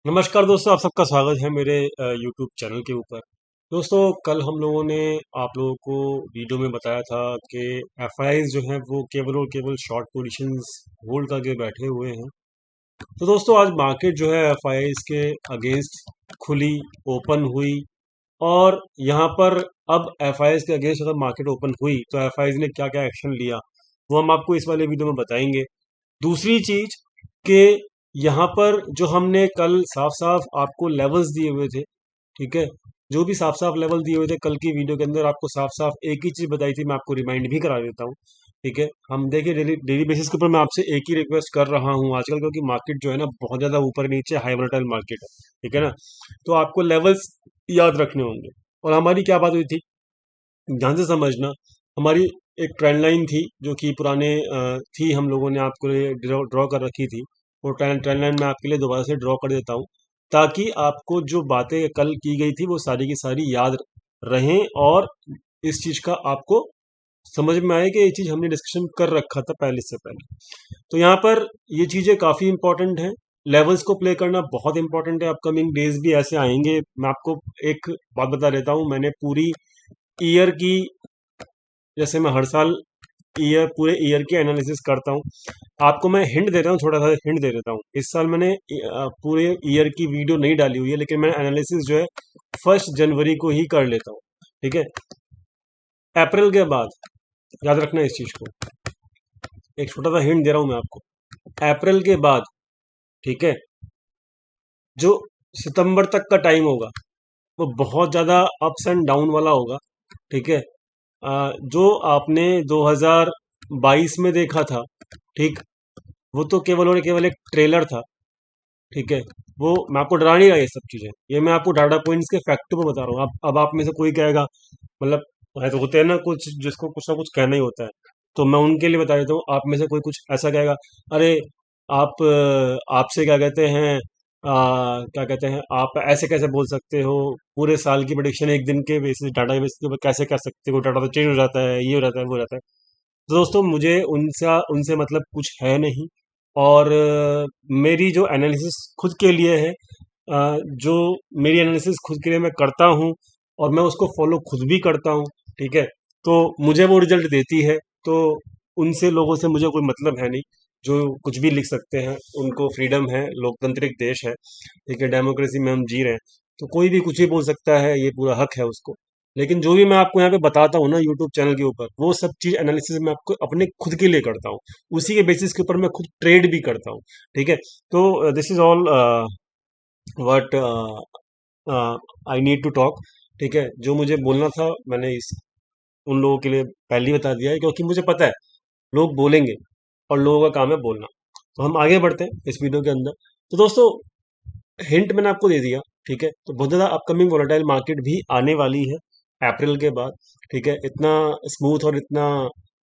नमस्कार दोस्तों, आप सबका स्वागत है मेरे यूट्यूब चैनल के ऊपर। दोस्तों, कल हम लोगों ने आप लोगों को वीडियो में बताया था कि एफआईआईज जो हैं वो केवल और केवल शॉर्ट पोजीशंस होल्ड करके बैठे हुए हैं। तो दोस्तों, आज मार्केट जो है एफआईआईज के अगेंस्ट खुली, ओपन हुई। और यहाँ पर अब एफआईआईज के अगेंस्ट अगर मार्केट ओपन हुई तो एफआईआईज ने क्या क्या एक्शन लिया वो हम आपको इस वाले वीडियो में बताएंगे। दूसरी चीज कि यहाँ पर जो हमने कल साफ साफ आपको लेवल्स दिए हुए थे, ठीक है, जो भी साफ साफ लेवल दिए हुए थे कल की वीडियो के अंदर आपको साफ साफ एक ही चीज बताई थी, मैं आपको रिमाइंड भी करा देता हूँ। ठीक है, हम देखिए डेली डेली बेसिस के ऊपर मैं आपसे एक ही रिक्वेस्ट कर रहा हूँ आजकल, क्योंकि मार्केट जो है ना बहुत ज्यादा ऊपर नीचे हाई वोलेटाइल मार्केट है। ठीक है ना, तो आपको लेवल्स याद रखने होंगे। और हमारी क्या बात हुई थी, ध्यान से समझना। हमारी एक ट्रेंड लाइन थी जो कि पुराने थी, हम लोगों ने आपको ड्रॉ कर रखी थी। वो ट्रेंड लाइन मैं आपके लिए दोबारा से ड्रॉ कर देता हूँ, ताकि आपको जो बातें कल की गई थी वो सारी की सारी याद रहें, और इस चीज का आपको समझ में आए कि ये चीज हमने डिस्कशन कर रखा था पहले से पहले। तो यहाँ पर ये चीजें काफी इंपॉर्टेंट हैं। लेवल्स को प्ले करना बहुत इंपॉर्टेंट है। अपकमिंग डेज भी ऐसे आएंगे। मैं आपको एक बात बता देता हूँ, मैंने पूरी ईयर की, जैसे मैं हर साल पूरे ईयर की एनालिसिस करता हूँ, आपको मैं हिंट दे रहा हूँ, थोड़ा सा हिंट दे देता हूँ। इस साल मैंने पूरे ईयर की वीडियो नहीं डाली हुई है, लेकिन मैं एनालिसिस जो है 1 जनवरी को ही कर लेता हूँ। ठीक है, अप्रैल के बाद, याद रखना इस चीज को, एक छोटा सा हिंट दे रहा हूँ मैं आपको। अप्रैल के बाद, ठीक है, जो सितंबर तक का टाइम होगा वो बहुत ज्यादा अप्स एंड डाउन वाला होगा। ठीक है, जो आपने 2022 में देखा था, ठीक, वो तो केवल और केवल एक ट्रेलर था। ठीक है, वो मैं आपको डरा नहीं रहा, ये सब चीजें ये मैं आपको डाटा पॉइंट्स के फैक्टों पे बता रहा हूँ। अब आप में से कोई कहेगा, मतलब तो होते हैं ना कुछ जिसको कुछ ना कुछ कहना ही होता है, तो मैं उनके लिए बता देता हूँ। आप में से कोई कुछ ऐसा कहेगा, अरे आप आपसे क्या कहते हैं, क्या कहते हैं, आप ऐसे कैसे बोल सकते हो, पूरे साल की प्रेडिक्शन एक दिन के बेसिस डाटा के बेसिस के ऊपर कैसे कर सकते हो, डाटा तो चेंज हो जाता है, ये हो जाता है, वो हो जाता है। तो दोस्तों, मुझे उनसे उनसे मतलब कुछ है नहीं। और मेरी जो एनालिसिस खुद के लिए है, जो मेरी एनालिसिस खुद के लिए मैं करता हूँ, और मैं उसको फॉलो खुद भी करता हूँ। ठीक है, तो मुझे वो रिजल्ट देती है। तो उनसे लोगों से मुझे कोई मतलब है नहीं, जो कुछ भी लिख सकते हैं, उनको फ्रीडम है, लोकतांत्रिक देश है। ठीक है, डेमोक्रेसी में हम जी रहे हैं, तो कोई भी कुछ भी बोल सकता है, ये पूरा हक है उसको। लेकिन जो भी मैं आपको यहाँ पे बताता हूँ ना यूट्यूब चैनल के ऊपर, वो सब चीज एनालिसिस मैं आपको अपने खुद के लिए करता हूँ। उसी के बेसिस के ऊपर मैं खुद ट्रेड भी करता हूँ। ठीक है, तो this is all what I need to talk. ठीक है, जो मुझे बोलना था मैंने इस उन लोगों के लिए पहले ही बता दिया है, क्योंकि मुझे पता है लोग बोलेंगे, और लोगों का काम है बोलना। तो हम आगे बढ़ते हैं इस वीडियो के अंदर। तो दोस्तों, हिंट मैंने आपको दे दिया। ठीक है, तो बहुत ज़्यादा अपकमिंग वोलेटाइल मार्केट भी आने वाली है अप्रैल के बाद। ठीक है, इतना स्मूथ और इतना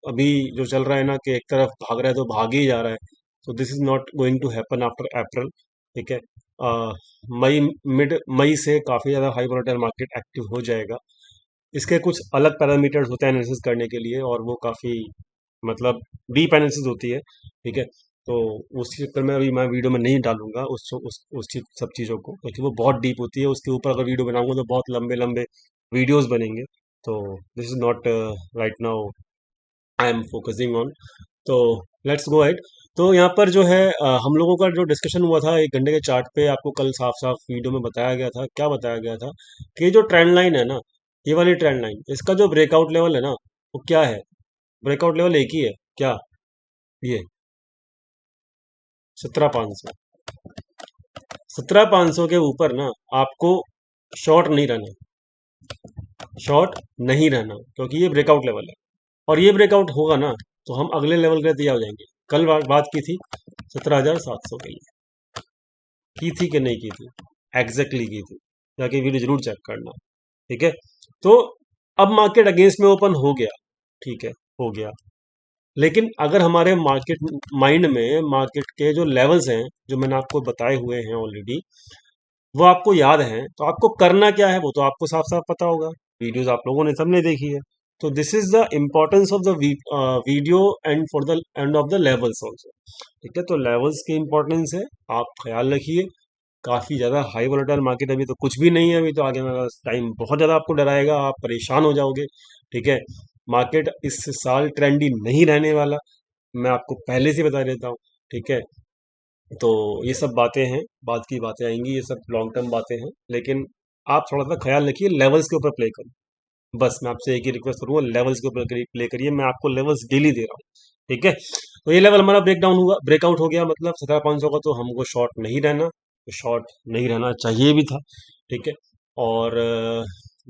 अभी जो चल रहा है ना, कि एक तरफ भाग रहा है तो भाग ही जा रहा है। तो this is not going to happen after April. ठीक है, अ, मई, मिड मई से काफ़ी ज़्यादा हाई वोलेटाइल मार्केट एक्टिव हो जाएगा। इसके कुछ अलग पैरामीटर्स होते हैं एनालिसिस करने के लिए, और वो काफ़ी, मतलब डीप एनालिसिस होती है। ठीक है, तो उस चक्कर में अभी मैं वीडियो में नहीं डालूंगा उस चीज सब चीज़ों को, क्योंकि वो बहुत डीप होती है। उसके ऊपर अगर वीडियो बनाऊंगा तो बहुत लंबे लंबे वीडियोस बनेंगे। तो this is not right now I am focusing on. तो लेट्स गो अहेड। तो यहाँ पर जो है हम लोगों का जो डिस्कशन हुआ था 1 घंटे के चार्ट पे, आपको कल साफ साफ वीडियो में बताया गया था, क्या बताया गया था, कि ये जो ट्रेंड लाइन है ना, ये वाली ट्रेंड लाइन, इसका जो ब्रेकआउट लेवल है ना, वो क्या है? ब्रेकआउट लेवल एक ही है क्या? ये 17,500। 17,500 के ऊपर ना आपको शॉर्ट नहीं रहना, शॉर्ट नहीं रहना, क्योंकि ये ब्रेकआउट लेवल है। और ये ब्रेकआउट होगा ना, तो हम अगले लेवल के लिए तैयार हो जाएंगे। कल बात की थी 17,700 के लिए, की थी कि नहीं की थी? एग्जैक्टली की थी, जाके वीडियो जरूर चेक करना। ठीक है, तो अब मार्केट अगेंस्ट में ओपन हो गया। ठीक है, हो गया। लेकिन अगर हमारे मार्केट माइंड में मार्केट के जो लेवल्स हैं, जो मैंने आपको बताए हुए हैं ऑलरेडी, वो आपको याद है, तो आपको करना क्या है वो तो आपको साफ साफ पता होगा। वीडियोस आप लोगों ने सबने देखी है। तो this is the importance of the video and for the end of the levels also. ठीक है, तो लेवल्स की इंपॉर्टेंस है, आप ख्याल रखिए। काफ़ी ज़्यादा हाई वोलेटाइल मार्केट, अभी तो कुछ भी नहीं है, अभी तो आगे वाला टाइम बहुत ज़्यादा आपको डराएगा, आप परेशान हो जाओगे। ठीक है, मार्केट इस साल ट्रेंडी नहीं रहने वाला, मैं आपको पहले से बता देता हूँ। ठीक है, तो ये सब बातें हैं, बाद की बातें आएंगी, ये सब लॉन्ग टर्म बातें हैं, लेकिन आप थोड़ा सा ख्याल रखिए, लेवल्स के ऊपर प्ले करो। बस मैं आपसे एक ही रिक्वेस्ट करूंगा, लेवल्स के ऊपर प्ले करिए, मैं आपको लेवल्स डेली दे रहा हूँ। ठीक है, तो ये लेवल हमारा ब्रेक डाउन हुआ, ब्रेकआउट हो गया, मतलब 17,500 का, तो हमको शॉर्ट नहीं रहना, तो शॉर्ट नहीं रहना चाहिए भी था। ठीक है, और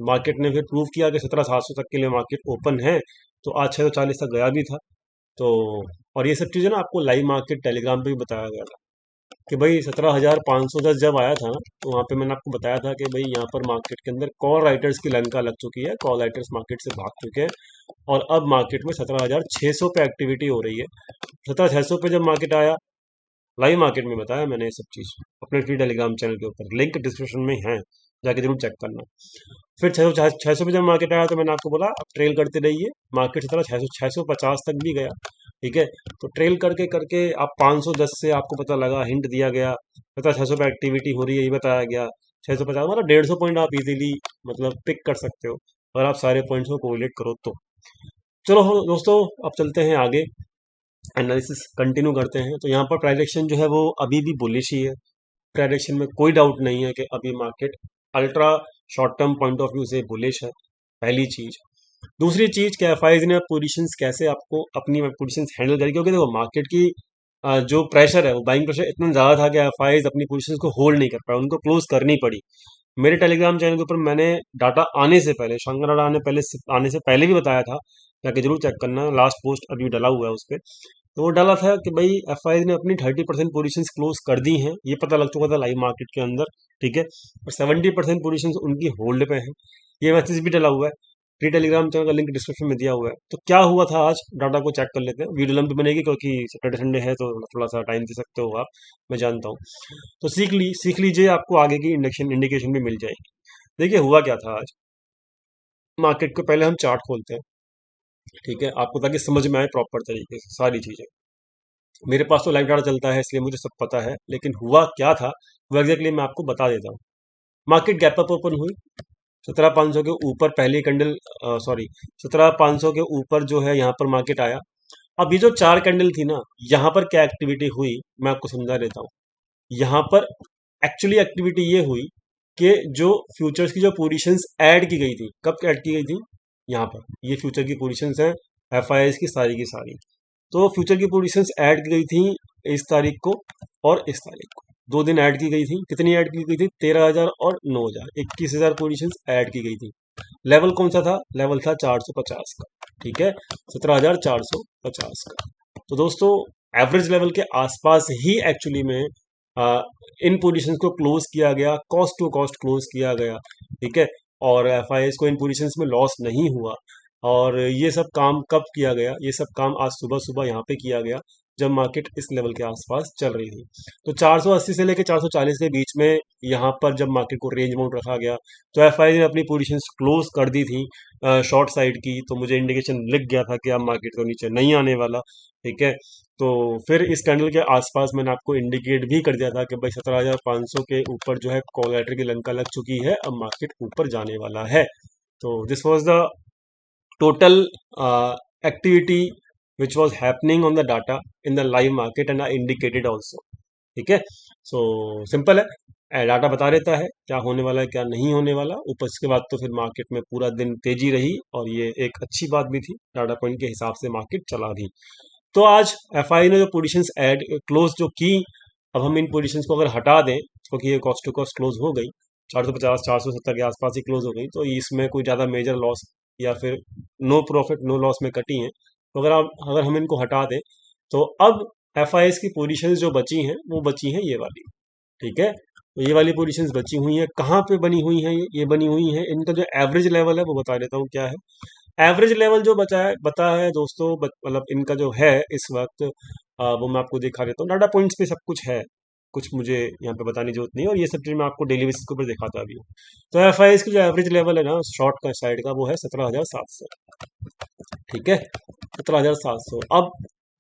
मार्केट ने फिर प्रूव किया कि 17,700 तक के लिए मार्केट ओपन है, तो आज 640 तक गया भी था। तो और ये सब चीज़ें ना आपको लाइव मार्केट टेलीग्राम पे भी बताया गया था कि भाई 17,510 जब आया था ना, तो वहाँ पे मैंने आपको बताया था कि भाई यहाँ पर मार्केट के अंदर कॉल राइटर्स की लंका लग चुकी है, कॉल राइटर्स मार्केट से भाग चुके हैं, और अब मार्केट में 17,600 पे एक्टिविटी हो रही है। 17,600 पे जब मार्केट आया, लाइव मार्केट में बताया मैंने ये सब चीज़ अपने फ्री टेलीग्राम चैनल के ऊपर, लिंक डिस्क्रिप्शन में है, जाके जरूर चेक करना। फिर 600 पे जब मार्केट आया, तो मैंने आपको बोला आप ट्रेल करते रहिए, मार्केट 650 तक भी गया। ठीक है, तो ट्रेल करके करके आप 510 से आपको पता लगा, हिंट दिया गया, पता 600 पे एक्टिविटी हो रही है, ये बताया गया। 650 मतलब 150 पॉइंट आप इजीली मतलब पिक कर सकते हो, अगर आप सारे पॉइंट्स को कोरिलेट करो तो। चलो दोस्तों, अब चलते हैं आगे, एनालिसिस कंटिन्यू करते हैं। तो यहाँ पर प्राइजेक्शन जो है वो अभी भी बुलिश ही है, प्राइजेक्शन में कोई डाउट नहीं है कि अभी market ultra short term point of view से बुलिश है, पहली चीज। दूसरी चीज कि एफआईज ने पोजीशंस कैसे आपको अपनी पोजीशंस हैंडल करी, क्योंकि देखो मार्केट की जो प्रेशर है, वो बाइंग प्रेशर इतना ज़्यादा था कि एफआईज अपनी पोजीशंस को होल्ड नहीं कर पाए, उनको क्लोज करनी पड़ी। मेरे टेलीग्राम चैनल के ऊपर मैंने डाटा आने से पहले, शानदार डाटा आने से पहले भी बताया था, जाके जरूर चेक करना, लास्ट पोस्ट अभी डला हुआ है उस पर। तो वो डाला था कि भाई एफआईज ने अपनी 30% पोजीशंस क्लोज कर दी हैं, ये पता लग चुका था लाइव मार्केट के अंदर। ठीक है, और 70% पोजीशंस उनकी होल्ड पे हैं, ये मैसेज भी डला हुआ है, फ्री टेलीग्राम चैनल का लिंक डिस्क्रिप्शन में दिया हुआ है। तो क्या हुआ था आज, डाटा को चेक कर लेते हैं, वीडियो लंबी बनेगी क्योंकि सैटरडे संडे है, तो थोड़ा सा टाइम दे सकते हो आप, मैं जानता हूँ। तो सीख लीजिए, आपको आगे की इंडिकेशन भी मिल जाएगी। देखिए हुआ क्या था आज मार्केट को, पहले हम चार्ट खोलते हैं। ठीक है, आपको ताकि समझ में आए प्रॉपर तरीके से सारी चीजें। मेरे पास तो लाइव डाटा चलता है, इसलिए मुझे सब पता है, लेकिन हुआ क्या था वो एग्जैक्टली मैं आपको बता देता हूँ। मार्केट गैप अप ओपन हुई, 17,500 के ऊपर पहली कैंडल, सॉरी 17,500 के ऊपर जो है यहाँ पर मार्केट आया। अब ये जो चार कैंडल थी ना, यहाँ पर क्या एक्टिविटी हुई मैं आपको समझा देता हूँ। यहाँ पर एक्चुअली एक्टिविटी ये हुई कि जो फ्यूचर्स की जो पोजीशंस ऐड की गई थी, कब ऐड की गई थी, यहाँ पर ये फ्यूचर की पोजीशंस हैं एफआईएस की सारी। तो फ्यूचर की पोजीशंस ऐड की गई थी इस तारीख को और इस तारीख को, 2 दिन ऐड की गई थी। कितनी ऐड की गई थी, 13,000 और 9,000, 21,000 पोजीशंस ऐड की गई थी। लेवल कौन सा था, लेवल था 450 का। ठीक है, 17,450 का। तो दोस्तों एवरेज लेवल के आसपास ही एक्चुअली में इन पोजीशंस को क्लोज किया गया, कॉस्ट टू कॉस्ट क्लोज किया गया। ठीक है, और एफआईएस को इन पोजीशंस में लॉस नहीं हुआ। और ये सब काम कब किया गया, ये सब काम आज सुबह सुबह यहाँ पे किया गया, जब मार्केट इस लेवल के आसपास चल रही थी। तो 480 से लेकर 440 के बीच में यहाँ पर जब मार्केट को रेंज माउंट रखा गया, तो एफआई ने अपनी पोजीशंस क्लोज कर दी थी शॉर्ट साइड की, तो मुझे इंडिकेशन लिख गया था कि अब मार्केट तो नीचे नहीं आने वाला। ठीक है, तो फिर इस कैंडल के आसपास मैंने आपको इंडिकेट भी कर दिया था कि भाई 17,500 के ऊपर जो है कॉल राइटर की लंका लग चुकी है, अब मार्केट ऊपर जाने वाला है। तो this was the total activity which was happening on the data in the live market and I indicated also. ठीक है, सो सिंपल है, डाटा बता देता है क्या होने वाला है क्या नहीं होने वाला। ऊपर इसके बाद तो फिर मार्केट में पूरा दिन तेजी रही, और ये एक अच्छी बात भी थी, डाटा पॉइंट के हिसाब से मार्केट चला भी। तो आज एफआई ने जो पोजीशंस ऐड क्लोज जो की, अब हम इन पोजीशंस को अगर हटा दें, क्योंकि ये कॉस्ट टू कॉस्ट क्लोज हो गई, 450 470 के आसपास ही क्लोज हो गई, तो इसमें कोई ज़्यादा मेजर लॉस या फिर नो प्रॉफिट नो लॉस में कटी हैं। तो अगर हम इनको हटा दें, तो अब एफआईएस की पोजीशंस जो बची हैं वो बची हैं ये वाली। ठीक है, तो ये वाली पोजीशंस बची हुई हैं, कहाँ पे बनी हुई हैं, ये बनी हुई हैं, इनका जो एवरेज लेवल है वो बता देता हूँ क्या है। एवरेज लेवल जो बता है दोस्तों, मतलब इनका जो है इस वक्त, वो मैं आपको दिखा देता हूँ, डाटा पॉइंट्स पे सब कुछ है, कुछ मुझे यहाँ पे बताने की जरूरत नहीं है, और ये सब चीज़ मैं आपको डेली बेसिस के ऊपर दिखाता भी हूँ। तो एफआईएस की जो एवरेज लेवल है ना शॉर्ट का साइड का, वो है 17,700। ठीक है, 17,700। अब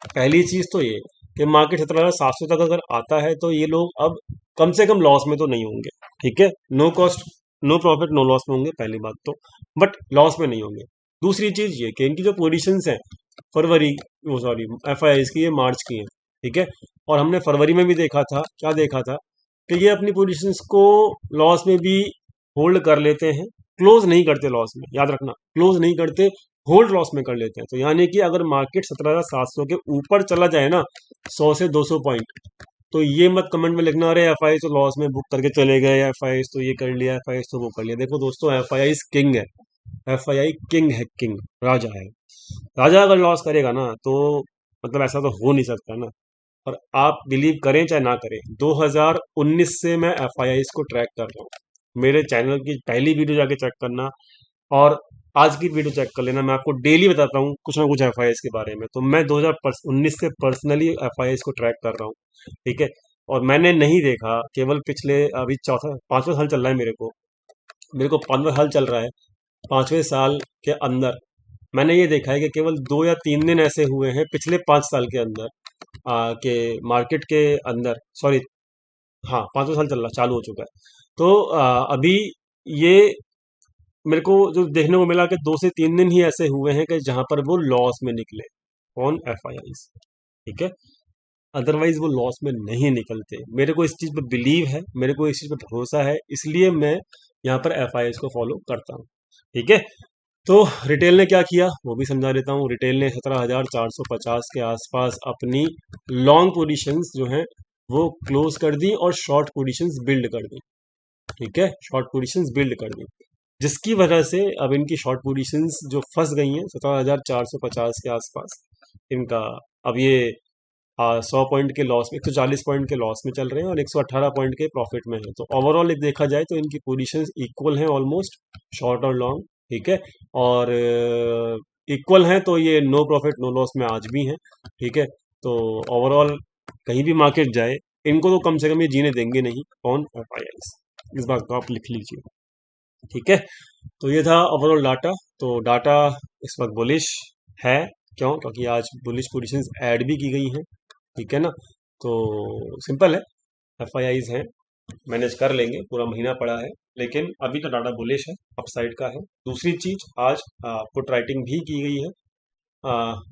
पहली चीज तो ये कि मार्केट 17,700 तक अगर आता है तो ये लोग अब कम से कम लॉस में तो नहीं होंगे। ठीक है, no cost no profit no loss में होंगे पहली बात तो, बट लॉस में नहीं होंगे। दूसरी चीज ये कि इनकी जो पोजीशंस हैं फरवरी, वो सॉरी एफ आई की, ये मार्च की हैं। ठीक है, और हमने फरवरी में भी देखा था, क्या देखा था कि ये अपनी पोजीशंस को लॉस में भी होल्ड कर लेते हैं, क्लोज नहीं करते लॉस में, याद रखना क्लोज नहीं करते, होल्ड लॉस में कर लेते हैं। तो यानी कि अगर मार्केट 17,700 के ऊपर चला जाए ना 100 से 200 पॉइंट, तो ये मत कमेंट में लिखना अरे एफ आई तो लॉस में बुक करके चले गए, एफ आई तो ये कर लिया, एफ आई तो वो कर लिया। देखो दोस्तों, एफ आई किंग है, एफ आई किंग है, किंग राजा है। राजा अगर लॉस करेगा ना तो मतलब ऐसा तो हो नहीं सकता ना। और आप बिलीव करें चाहे ना करें, 2019 से मैं एफ आई को ट्रैक कर रहा हूँ। मेरे चैनल की पहली वीडियो जाके चेक करना, और आज की वीडियो चेक कर लेना, मैं आपको डेली बताता हूँ कुछ ना कुछ एफ के बारे में। तो मैं 2019 से पर्सनली एफ को ट्रैक कर रहा हूँ। ठीक है, और मैंने नहीं देखा, केवल पिछले अभी चौथा पांचवा साल चल रहा है मेरे को पांचवा साल चल रहा है। पांचवें साल के अंदर मैंने ये देखा है कि केवल 2 या 3 दिन ऐसे हुए हैं पिछले 5 साल के अंदर, के मार्केट के अंदर, सॉरी हाँ पांचवा साल चल रहा चालू हो चुका है। तो अभी ये मेरे को जो देखने को मिला कि 2 से 3 दिन ही ऐसे हुए हैं कि जहां पर वो लॉस में निकले ऑन एफ आई। ठीक है, अदरवाइज वो लॉस में नहीं निकलते। मेरे को इस चीज़ पे बिलीव है, मेरे को इस चीज़ पे भरोसा है, इसलिए मैं यहाँ पर एफ आई को फॉलो करता हूँ। ठीक है, तो रिटेल ने क्या किया वो भी समझा देता हूँ। रिटेल ने 17,450 के आसपास अपनी लॉन्ग पोजीशंस जो हैं वो क्लोज कर दी और शॉर्ट पोजीशंस बिल्ड कर दी। ठीक है, शॉर्ट पोजीशंस बिल्ड कर दी, जिसकी वजह से अब इनकी शॉर्ट पोजीशंस जो फंस गई हैं 17,450 के आसपास इनका, अब ये 100 पॉइंट के लॉस में, 140 पॉइंट के लॉस में चल रहे हैं और 118 पॉइंट के प्रॉफिट में है। तो ओवरऑल एक देखा जाए तो इनकी पोजीशंस इक्वल हैं ऑलमोस्ट, शॉर्ट और लॉन्ग। ठीक है, और इक्वल हैं तो ये नो प्रॉफिट नो लॉस में आज भी हैं। ठीक है, तो ओवरऑल कहीं भी मार्केट जाए, इनको तो कम से कम ये जीने देंगे नहीं ऑन एफ आई, इस बात को आप लिख लीजिए। ठीक है, तो ये था ओवरऑल डाटा। तो डाटा इस वक्त बुलिश है, क्यों? क्योंकि आज बुलिश पोजीशंस ऐड भी की गई हैं। ठीक है ना, तो सिंपल है, एफ आई आईज हैं, मैनेज कर लेंगे, पूरा महीना पड़ा है, लेकिन अभी तो डाटा बुलिश है, अपसाइड का है। दूसरी चीज, आज पुट राइटिंग भी की गई है।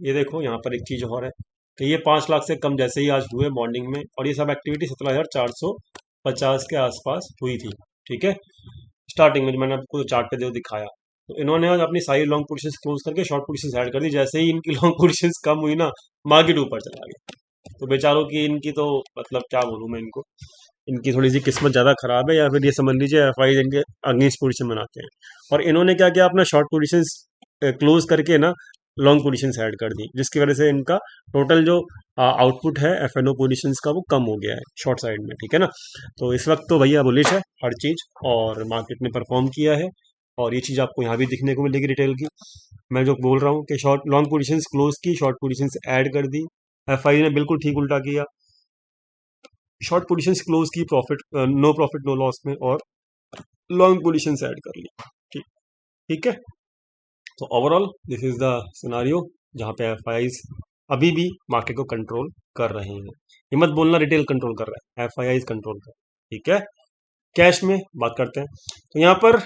ये देखो यहाँ पर एक चीज और है कि ये 5 लाख से कम जैसे ही आज हुए मॉर्निंग में, और ये सब एक्टिविटी 17,450 के आसपास हुई थी। ठीक है, स्टार्टिंग में जो मैंने आपको चार्ट पे जो दिखाया, तो इन्होंने आज अपनी सारी लॉन्ग पोजीशंस क्लोज करके शॉर्ट पोजीशंस ऐड कर दी। जैसे ही इनकी लॉन्ग पोजीशंस कम हुई ना, मार्केट ऊपर चला गया। तो बेचारों की, इनकी तो मतलब क्या बोलूँ मैं इनको, इनकी थोड़ी सी किस्मत ज़्यादा खराब है, या फिर ये समझ लीजिए एफ आई इनके अगेंस्ट पोजीशन बनाते हैं। और इन्होंने क्या किया, अपना शॉर्ट पोजीशंस क्लोज करके ना लॉन्ग पोजीशंस ऐड कर दी, जिसकी वजह से इनका टोटल जो आउटपुट है एफ एन ओ पोजिशंस का वो कम हो गया है शॉर्ट साइड में। ठीक है ना, तो इस वक्त तो भैया बुलिश है हर चीज़, और मार्केट ने परफॉर्म किया है, और ये चीज़ आपको यहाँ भी दिखने को मिलेगी रिटेल की। मैं जो बोल रहा हूँ कि शॉर्ट लॉन्ग पोजीशंस क्लोज की, शॉर्ट पोजीशंस ऐड कर दी। एफ आई ने बिल्कुल ठीक उल्टा किया, शॉर्ट पोजीशंस क्लोज की, profit no profit no loss में, और लॉन्ग पोजीशंस ऐड कर ली। ठीक ठीक है, तो overall this is the scenario जहाँ पे एफ आई अभी भी मार्केट को कंट्रोल कर रहे हैं। ये मत बोलना रिटेल कंट्रोल कर रहा है, एफ आई कंट्रोल कर रहा है। ठीक है, कैश में बात करते हैं। तो यहाँ पर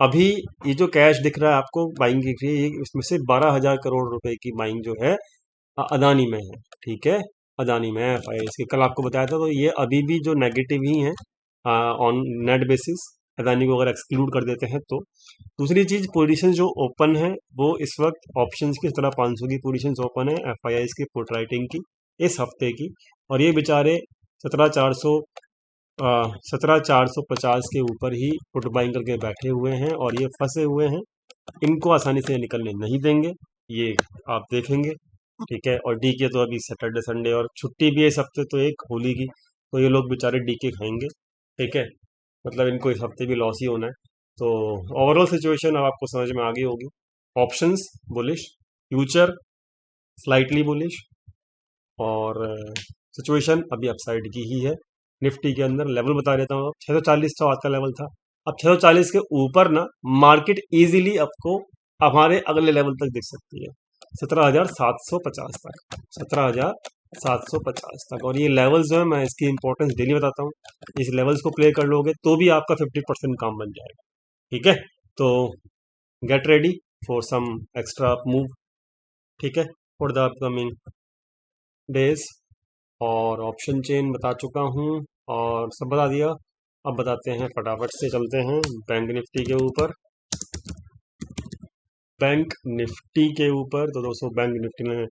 अभी ये जो कैश दिख रहा है आपको, बाइंग दिख रही है, ये इसमें से 12,000 करोड़ रुपए की बाइंग जो है अदानी में है। ठीक है, अदानी में एफ आई इसके कल आपको बताया था, तो ये अभी भी जो नेगेटिव ही है ऑन नेट बेसिस, अदानी को अगर एक्सक्लूड कर देते हैं तो। दूसरी चीज, पोजीशन जो ओपन है वो इस वक्त ऑप्शंस की 17,500 की पोजीशंस ओपन है एफ आई की पुट राइटिंग की इस हफ्ते की, और ये बेचारे 17,400 17,450 के ऊपर ही पुट बाइंग करके बैठे हुए हैं, और ये फंसे हुए हैं, इनको आसानी से निकलने नहीं देंगे, ये आप देखेंगे। ठीक है, और डी के तो अभी सैटरडे संडे और छुट्टी भी है इस हफ्ते, तो एक होली की, तो ये लोग बेचारे डी के खाएंगे। ठीक है, मतलब इनको इस हफ्ते भी लॉस ही होना है। तो ओवरऑल सिचुएशन अब आपको समझ में आ गई होगी। Options bullish, future slightly bullish, और सिचुएशन अभी अपसाइड की ही है। निफ्टी के अंदर लेवल बता देता हूँ, 640 तो आज का लेवल था, अब 640 के ऊपर ना मार्केट इजीली आपको हमारे अगले लेवल तक दिख सकती है, 17,750 तक, 17,000 750 तक। और ये लेवल्स जो है मैं इसकी इंपॉर्टेंस डेली बताता हूँ। इस लेवल्स को प्ले कर लोगे तो भी आपका 50% काम बन जाएगा। ठीक है, तो get ready for some extra move. ठीक है, फॉर द अपकमिंग डेज। और ऑप्शन चेन बता चुका हूँ और सब बता दिया। अब बताते हैं, फटाफट से चलते हैं बैंक निफ्टी के ऊपर। बैंक निफ्टी के ऊपर तो दोस्तों बैंक निफ्टी ने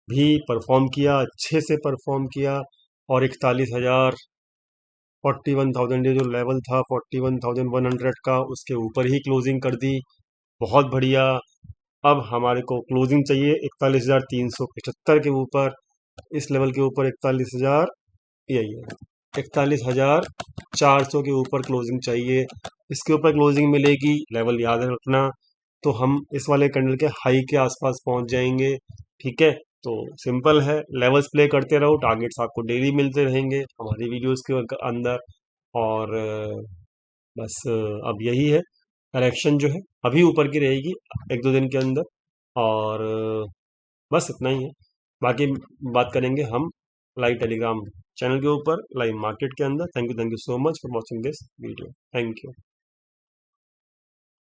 भी परफॉर्म किया, अच्छे से परफॉर्म किया। और 41,000, 41,000 ये जो लेवल था 41,100 का, उसके ऊपर ही क्लोजिंग कर दी। बहुत बढ़िया। अब हमारे को क्लोजिंग चाहिए 41,375 के ऊपर। इस लेवल के ऊपर 41,000, यही है 41,400 के ऊपर क्लोजिंग चाहिए। इसके ऊपर क्लोजिंग मिलेगी, लेवल याद रखना, तो हम इस वाले कैंडल के हाई के आसपास पहुंच जाएंगे। ठीक है, तो सिंपल है, लेवल्स प्ले करते रहो, टारगेट्स आपको डेली मिलते रहेंगे हमारी वीडियोस के अंदर। और बस अब यही है, करेक्शन जो है अभी ऊपर की रहेगी 1-2 दिन के अंदर। और बस इतना ही है। बाकी बात करेंगे हम लाइव टेलीग्राम चैनल के ऊपर, लाइव मार्केट के अंदर। Thank you so much for watching this video. Thank you.